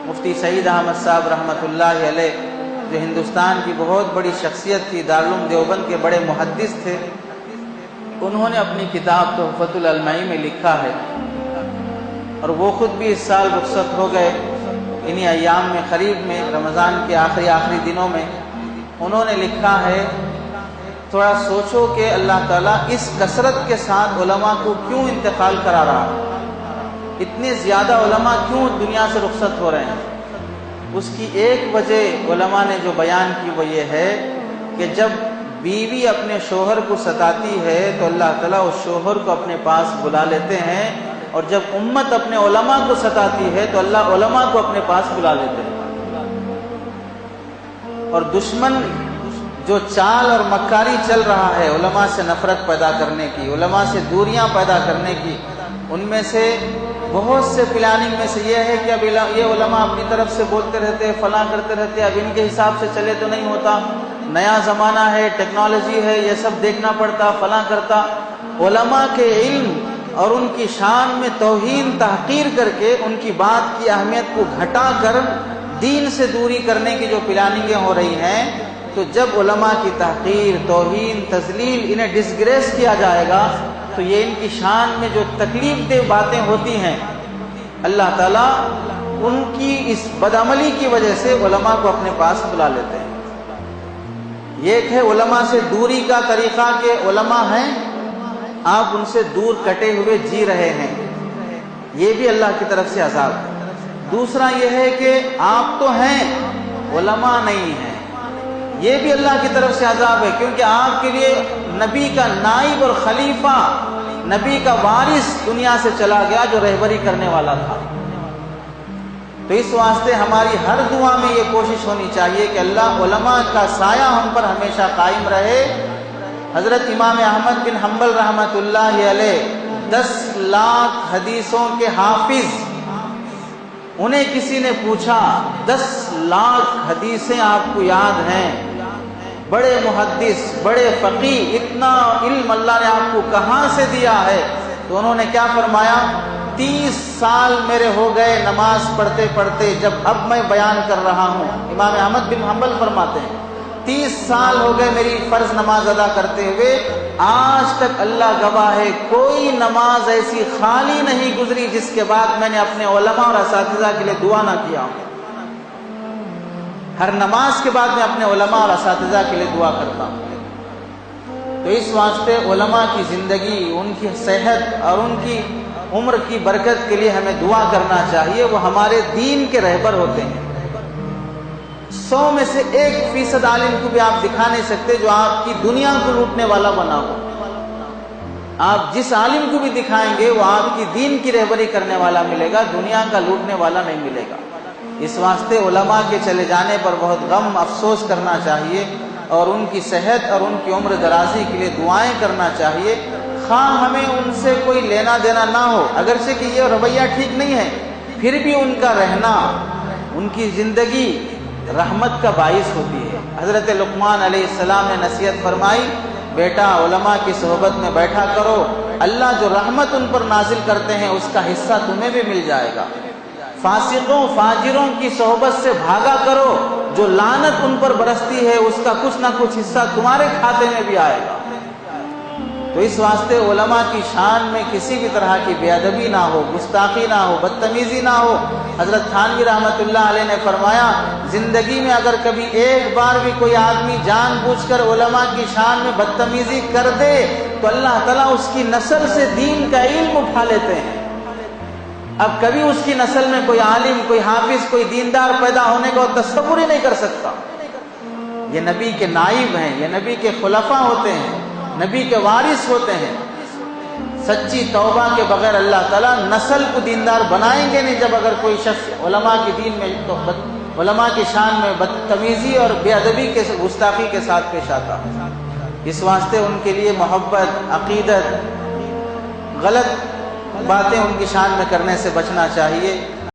مفتی سعید احمد صاحب رحمۃ اللہ علیہ، جو ہندوستان کی بہت بڑی شخصیت تھی، دارالعلوم دیوبند کے بڑے محدث تھے، انہوں نے اپنی کتاب تحفۃ العلمائی میں لکھا ہے، اور وہ خود بھی اس سال رخصت ہو گئے انہی ایام میں، قریب میں رمضان کے آخری دنوں میں۔ انہوں نے لکھا ہے، تھوڑا سوچو کہ اللہ تعالیٰ اس کثرت کے ساتھ علماء کو کیوں انتقال کرا رہا ہے، اتنے زیادہ علماء کیوں دنیا سے رخصت ہو رہے ہیں۔ اس کی ایک وجہ علماء نے جو بیان کی وہ یہ ہے کہ جب بیوی اپنے شوہر کو ستاتی ہے تو اللہ تعالیٰ اس شوہر کو اپنے پاس بلا لیتے ہیں، اور جب امت اپنے علماء کو ستاتی ہے تو اللہ علماء کو اپنے پاس بلا لیتے ہیں۔ اور دشمن جو چال اور مکاری چل رہا ہے علماء سے نفرت پیدا کرنے کی، علماء سے دوریاں پیدا کرنے کی، ان میں سے بہت سے پلاننگ میں سے یہ ہے کہ اب یہ علماء اپنی طرف سے بولتے رہتے، فلاں کرتے رہتے، اب ان کے حساب سے چلے تو نہیں ہوتا، نیا زمانہ ہے، ٹیکنالوجی ہے، یہ سب دیکھنا پڑتا، فلاں کرتا۔ علماء کے علم اور ان کی شان میں توہین تحقیر کر کے، ان کی بات کی اہمیت کو گھٹا کر دین سے دوری کرنے کی جو پلاننگیں ہو رہی ہیں، تو جب علماء کی تحقیر، توہین، تذلیل، انہیں ڈسگریس کیا جائے گا تو یہ ان کی شان میں جو تکلیف دہ باتیں ہوتی ہیں، اللہ تعالیٰ ان کی اس بدعملی کی وجہ سے علماء کو اپنے پاس بلا لیتے ہیں۔ ایک ہے علماء سے دوری کا طریقہ کہ علماء ہیں، آپ ان سے دور کٹے ہوئے جی رہے ہیں، یہ بھی اللہ کی طرف سے عذاب ہے۔ دوسرا یہ ہے کہ آپ تو ہیں، علماء نہیں ہیں، یہ بھی اللہ کی طرف سے عذاب ہے، کیونکہ آپ کے لیے نبی کا نائب اور خلیفہ، نبی کا وارث دنیا سے چلا گیا جو رہبری کرنے والا تھا۔ تو اس واسطے ہماری ہر دعا میں یہ کوشش ہونی چاہیے کہ اللہ علماء کا سایہ ہم پر ہمیشہ قائم رہے۔ حضرت امام احمد بن حنبل رحمۃ اللہ علیہ 10 لاکھ حدیثوں کے حافظ، انہیں کسی نے پوچھا 10 لاکھ حدیثیں آپ کو یاد ہیں، بڑے محدث، بڑے فقیہ، اتنا علم اللہ نے آپ کو کہاں سے دیا ہے؟ تو انہوں نے کیا فرمایا، 30 سال میرے ہو گئے نماز پڑھتے پڑھتے جب اب میں بیان کر رہا ہوں۔ امام احمد بن حنبل فرماتے ہیں 30 سال ہو گئے میری فرض نماز ادا کرتے ہوئے، آج تک اللہ گواہ ہے کوئی نماز ایسی خالی نہیں گزری جس کے بعد میں نے اپنے علماء اور اساتذہ کے لیے دعا نہ کیا ہوں۔ ہر نماز کے بعد میں اپنے علماء اور اساتذہ کے لیے دعا کرتا ہوں۔ تو اس واسطے علماء کی زندگی، ان کی صحت اور ان کی عمر کی برکت کے لیے ہمیں دعا کرنا چاہیے، وہ ہمارے دین کے رہبر ہوتے ہیں۔ 100 میں سے 1% عالم کو بھی آپ دکھا نہیں سکتے جو آپ کی دنیا کو لوٹنے والا بنا ہو۔ آپ جس عالم کو بھی دکھائیں گے وہ آپ کی دین کی رہبری کرنے والا ملے گا، دنیا کا لوٹنے والا نہیں ملے گا۔ اس واسطے علماء کے چلے جانے پر بہت غم افسوس کرنا چاہیے، اور ان کی صحت اور ان کی عمر درازی کے لیے دعائیں کرنا چاہیے، خواہ ہمیں ان سے کوئی لینا دینا نہ ہو، اگرچہ کہ یہ رویہ ٹھیک نہیں ہے، پھر بھی ان کا رہنا، ان کی زندگی رحمت کا باعث ہوتی ہے۔ حضرت لقمان علیہ السلام نے نصیحت فرمائی، بیٹا علماء کی صحبت میں بیٹھا کرو، اللہ جو رحمت ان پر نازل کرتے ہیں اس کا حصہ تمہیں بھی مل جائے گا۔ فاسقوں فاجروں کی صحبت سے بھاگا کرو، جو لعنت ان پر برستی ہے اس کا کچھ نہ کچھ حصہ تمہارے کھاتے میں بھی آئے گا۔ تو اس واسطے علماء کی شان میں کسی بھی طرح کی بے ادبی نہ ہو، گستاخی نہ ہو، بدتمیزی نہ ہو۔ حضرت تھانوی رحمۃ اللہ علیہ نے فرمایا، زندگی میں اگر کبھی ایک بار بھی کوئی آدمی جان بوجھ کر علماء کی شان میں بدتمیزی کر دے تو اللہ تعالیٰ اس کی نسل سے دین کا علم اٹھا لیتے ہیں۔ اب کبھی اس کی نسل میں کوئی عالم، کوئی حافظ، کوئی دیندار پیدا ہونے کا تصور ہی نہیں کر سکتا۔ یہ نبی کے نائب ہیں، یہ نبی کے خلفاء ہوتے ہیں، نبی کے وارث ہوتے ہیں۔ سچی توبہ کے بغیر اللہ تعالیٰ نسل کو دیندار بنائیں گے نہیں، جب اگر کوئی شخص علماء کی دین میں علماء کی شان میں بدتمیزی اور بے ادبی کے گستاخی کے ساتھ پیش آتا۔ اس واسطے ان کے لیے محبت، عقیدت، غلط باتیں ان کی شان میں کرنے سے بچنا چاہیے۔